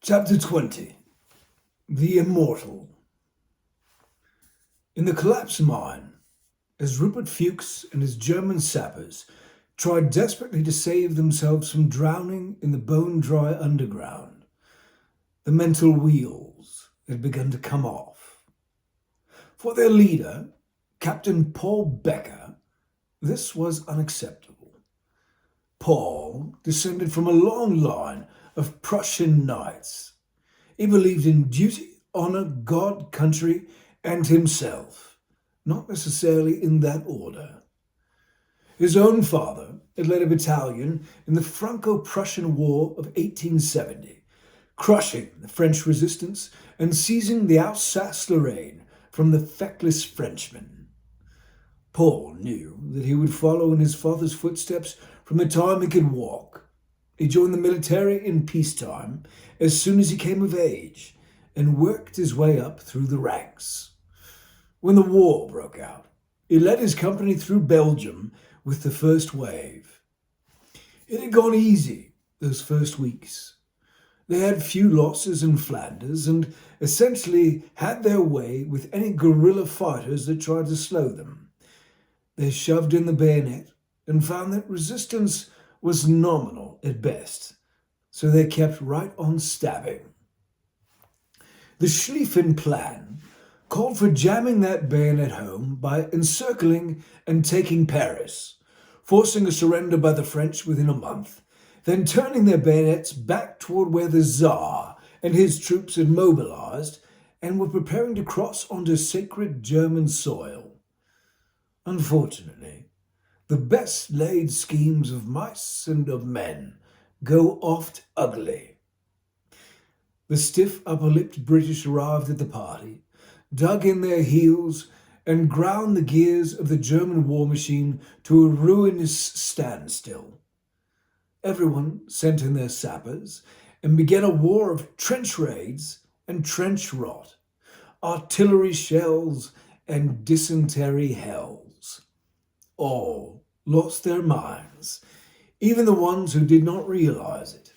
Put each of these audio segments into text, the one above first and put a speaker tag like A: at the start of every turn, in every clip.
A: Chapter 20. The Immortal. In the collapsed mine, as Rupert Fuchs and his German sappers tried desperately to save themselves from drowning in the bone-dry underground, the mental wheels had begun to come off. For their leader, Captain Paul Becker, this was unacceptable. Paul descended from a long line of Prussian knights. He believed in duty, honour, God, country, and himself, not necessarily in that order. His own father had led a battalion in the Franco-Prussian War of 1870, crushing the French resistance and seizing the Alsace-Lorraine from the feckless Frenchmen. Paul knew that he would follow in his father's footsteps from the time he could walk. He joined the military in peacetime as soon as he came of age and worked his way up through the ranks. When the war broke out, he led his company through Belgium with the first wave. It had gone easy those first weeks. They had few losses in Flanders and essentially had their way with any guerrilla fighters that tried to slow them. They shoved in the bayonet and found that resistance was nominal at best, so they kept right on stabbing. The Schlieffen plan called for jamming that bayonet home by encircling and taking Paris, forcing a surrender by the French within a month, then turning their bayonets back toward where the Tsar and his troops had mobilized and were preparing to cross onto sacred German soil. Unfortunately, the best laid schemes of mice and of men go oft ugly. The stiff upper-lipped British arrived at the party, dug in their heels, and ground the gears of the German war machine to a ruinous standstill. Everyone sent in their sappers and began a war of trench raids and trench rot, artillery shells and dysentery hells. All lost their minds, even the ones who did not realize it.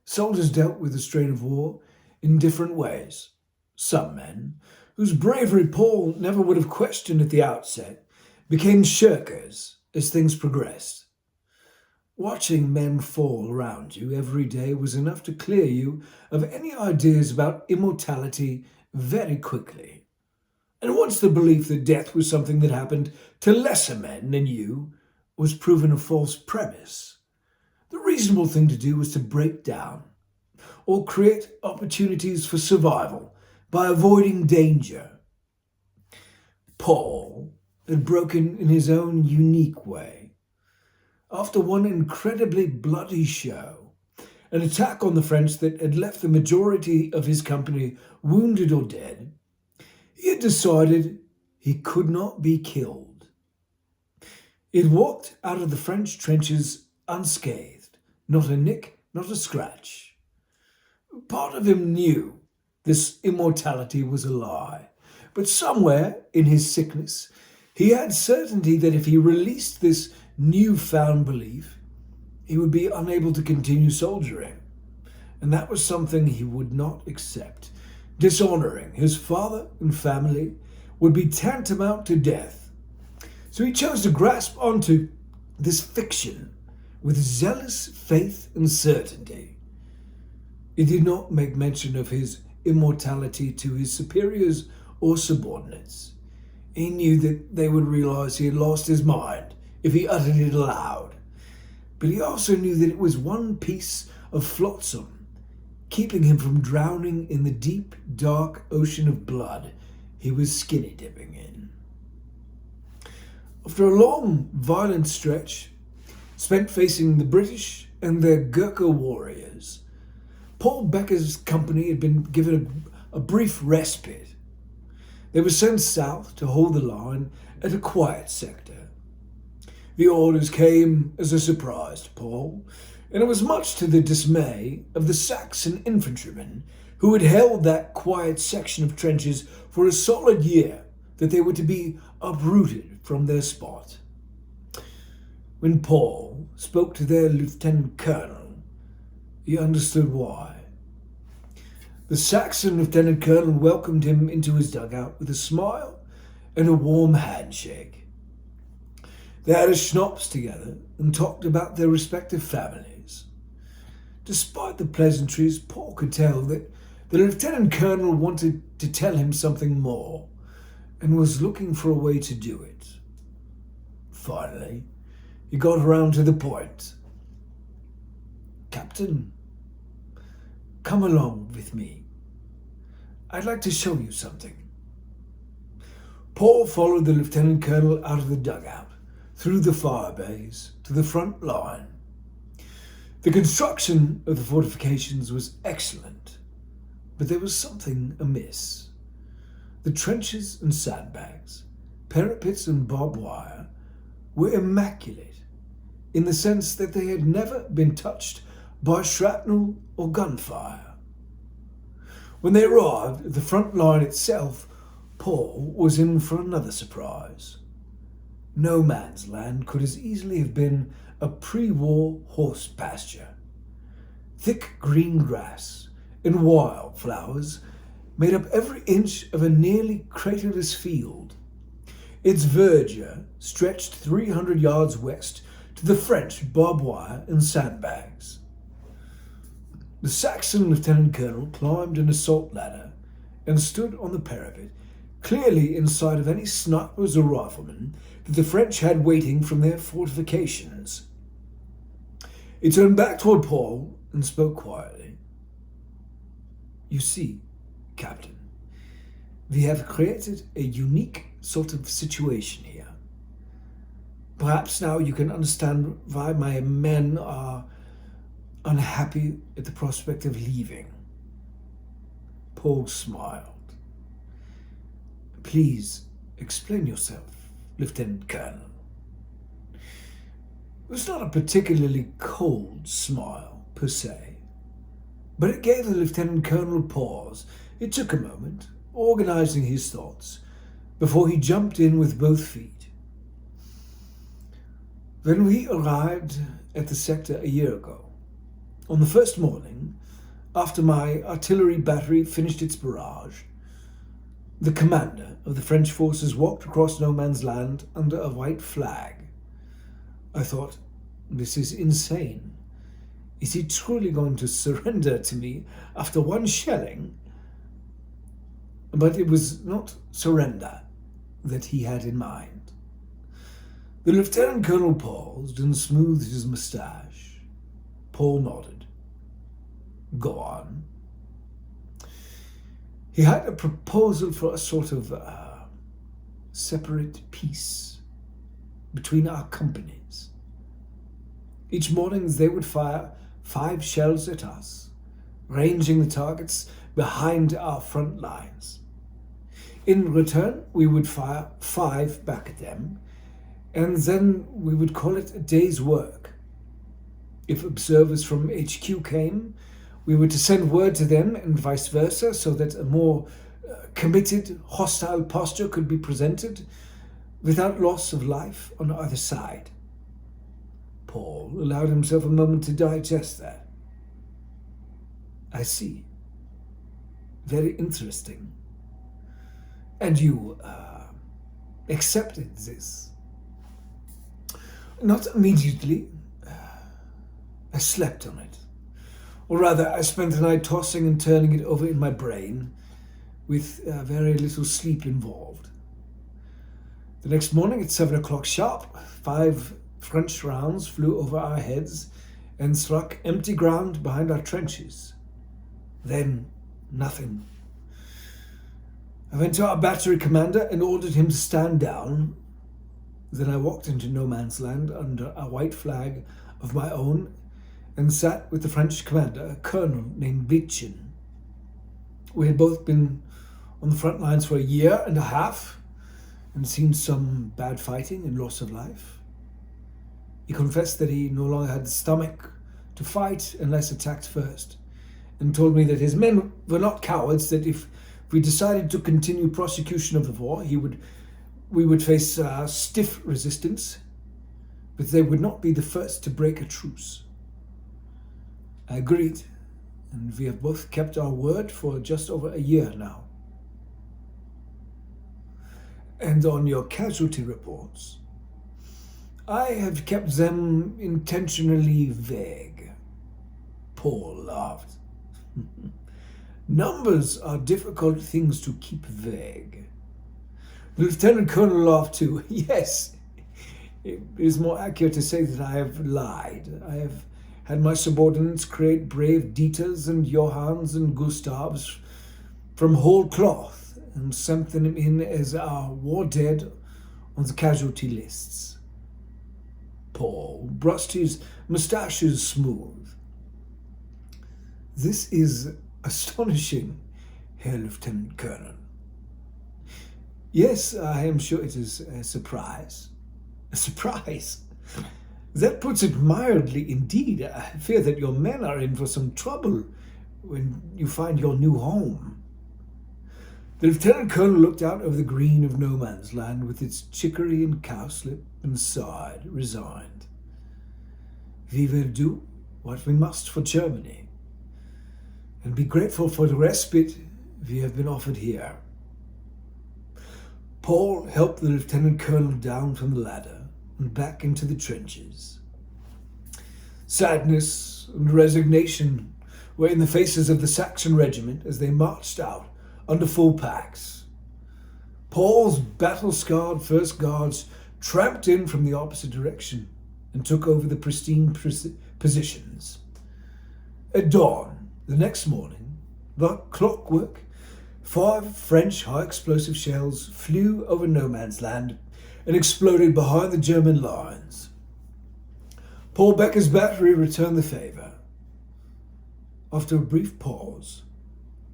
A: Soldiers dealt with the strain of war in different ways. Some men, whose bravery Paul never would have questioned at the outset, became shirkers as things progressed. Watching men fall around you every day was enough to clear you of any ideas about immortality very quickly. And once the belief that death was something that happened to lesser men than you was proven a false premise, the reasonable thing to do was to break down or create opportunities for survival by avoiding danger. Paul had broken in his own unique way. After one incredibly bloody show, an attack on the French that had left the majority of his company wounded or dead, he had decided he could not be killed. He had walked out of the French trenches unscathed, not a nick, not a scratch. Part of him knew this immortality was a lie, but somewhere in his sickness he had certainty that if he released this newfound belief, he would be unable to continue soldiering, and that was something he would not accept. Dishonoring his father and family would be tantamount to death. So he chose to grasp onto this fiction with zealous faith and certainty. He did not make mention of his immortality to his superiors or subordinates. He knew that they would realize he had lost his mind if he uttered it aloud. But he also knew that it was one piece of flotsam keeping him from drowning in the deep, dark ocean of blood he was skinny dipping in. After a long, violent stretch spent facing the British and their Gurkha warriors, Paul Becker's company had been given a brief respite. They were sent south to hold the line at a quiet sector. The orders came as a surprise to Paul, and it was much to the dismay of the Saxon infantrymen who had held that quiet section of trenches for a solid year that they were to be uprooted from their spot. When Paul spoke to their lieutenant colonel, he understood why. The Saxon lieutenant colonel welcomed him into his dugout with a smile and a warm handshake. They had a schnapps together and talked about their respective families. Despite the pleasantries, Paul could tell that the lieutenant colonel wanted to tell him something more and was looking for a way to do it. Finally, he got around to the point. "Captain, come along with me. I'd like to show you something." Paul followed the lieutenant colonel out of the dugout, through the fire bays, to the front line. The construction of the fortifications was excellent, but there was something amiss. The trenches and sandbags, parapets and barbed wire were immaculate, in the sense that they had never been touched by shrapnel or gunfire. When they arrived at the front line itself, Paul was in for another surprise. No man's land could as easily have been a pre-war horse pasture. Thick green grass and wildflowers made up every inch of a nearly craterless field. Its verdure stretched 300 yards west to the French barbed wire and sandbags. The Saxon lieutenant colonel climbed an assault ladder and stood on the parapet, clearly in sight of any snipers or riflemen that the French had waiting from their fortifications. He turned back toward Paul and spoke quietly. "You see, Captain, we have created a unique sort of situation here. Perhaps now you can understand why my men are unhappy at the prospect of leaving." Paul smiled. "Please explain yourself, Lieutenant Colonel." It was not a particularly cold smile, per se, but it gave the Lieutenant Colonel a pause. It took a moment, organizing his thoughts, before he jumped in with both feet. "When we arrived at the sector a year ago, on the first morning, after my artillery battery finished its barrage, the commander of the French forces walked across no man's land under a white flag. I thought, this is insane. Is he truly going to surrender to me after one shelling? But it was not surrender that he had in mind. The Lieutenant Colonel paused and smoothed his moustache. Paul nodded. "Go on." "He had a proposal for a sort of separate peace between our companies. Each morning they would fire 5 shells at us, ranging the targets behind our front lines. In return, we would fire 5 back at them, and then we would call it a day's work. If observers from HQ came, we were to send word to them and vice versa, so that a more committed, hostile posture could be presented without loss of life on either side." Paul allowed himself a moment to digest that. "I see. Very interesting. And you accepted this?" "Not immediately. I slept on it. Or rather, I spent the night tossing and turning it over in my brain, with very little sleep involved. The next morning at 7 o'clock sharp, 5 French rounds flew over our heads and struck empty ground behind our trenches. Then nothing. I went to our battery commander and ordered him to stand down. Then I walked into no man's land under a white flag of my own and sat with the French commander, a colonel named Vichin. We had both been on the front lines for a year and a half and seen some bad fighting and loss of life. He confessed that he no longer had the stomach to fight unless attacked first, and told me that his men were not cowards, that if we decided to continue prosecution of the war, we would face stiff resistance, but they would not be the first to break a truce. I agreed, and we have both kept our word for just over a year now. And on your casualty reports, I have kept them intentionally vague. Paul laughed. Numbers are difficult things to keep vague. The Lieutenant Colonel laughed too. Yes, it is more accurate to say that I have lied. I have had my subordinates create brave Dieters and Johanns and Gustavs from whole cloth and sent them in as our war dead on the casualty lists. Paul brushed his moustaches smooth. This is astonishing, Herr Lieutenant Colonel. Yes, I am sure it is a surprise. A surprise? That puts it mildly indeed. I fear that your men are in for some trouble when you find your new home. The Lieutenant Colonel looked out over the green of no man's land with its chicory and cowslip and sighed, resigned. We will do what we must for Germany and be grateful for the respite we have been offered here. Paul helped the Lieutenant Colonel down from the ladder and back into the trenches. Sadness and resignation were in the faces of the Saxon regiment as they marched out under full packs. Paul's battle-scarred First Guards tramped in from the opposite direction and took over the pristine positions. At dawn the next morning, like clockwork, 5 French high-explosive shells flew over no man's land and exploded behind the German lines. Paul Becker's battery returned the favour. After a brief pause,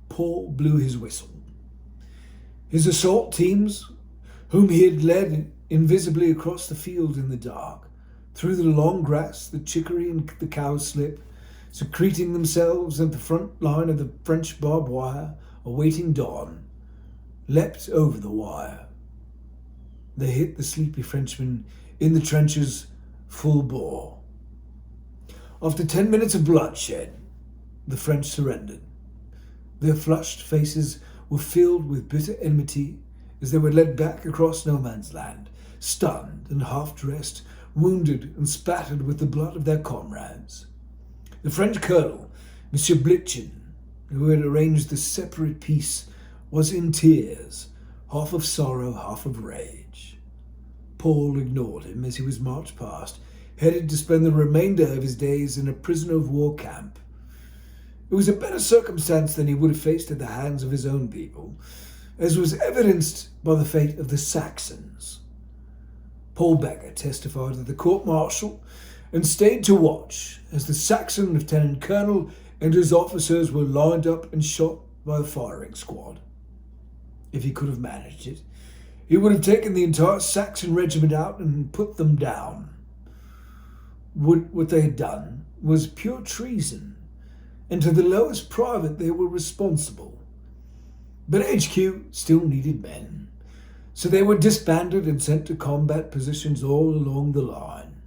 A: Paul blew his whistle. His assault teams, whom he had led invisibly across the field in the dark, through the long grass, the chicory and the cowslip, secreting themselves at the front line of the French barbed wire, awaiting dawn, leapt over the wire. They hit the sleepy Frenchmen in the trenches full bore. After 10 minutes of bloodshed, the French surrendered. Their flushed faces were filled with bitter enmity as they were led back across no man's land, stunned and half-dressed, wounded and spattered with the blood of their comrades. The French colonel, Monsieur Blitzen, who had arranged the separate peace, was in tears, half of sorrow, half of rage. Paul ignored him as he was marched past, headed to spend the remainder of his days in a prisoner of war camp. It was a better circumstance than he would have faced at the hands of his own people, as was evidenced by the fate of the Saxons. Paul Becker testified at the court-martial and stayed to watch as the Saxon lieutenant colonel and his officers were lined up and shot by a firing squad. If he could have managed it, he would have taken the entire Saxon regiment out and put them down. What they had done was pure treason, and to the lowest private they were responsible. But HQ still needed men, so they were disbanded and sent to combat positions all along the line.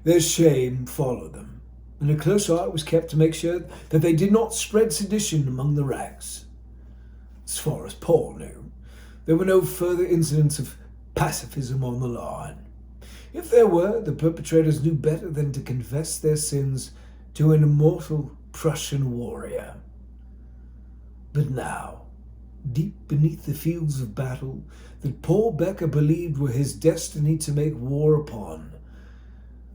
A: Their shame followed them, and a close eye was kept to make sure that they did not spread sedition among the ranks. As far as Paul knew, there were no further incidents of pacifism on the line. If there were, the perpetrators knew better than to confess their sins to an immortal Prussian warrior. But now, deep beneath the fields of battle that Paul Becker believed were his destiny to make war upon,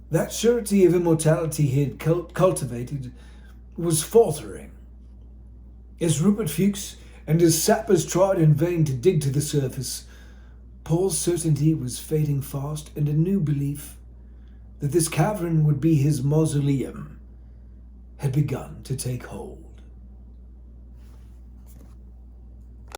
A: that surety of immortality he had cultivated was faltering. As Rupert Fuchs and his sappers tried in vain to dig to the surface, Paul's certainty was fading fast, and a new belief that this cavern would be his mausoleum had begun to take hold.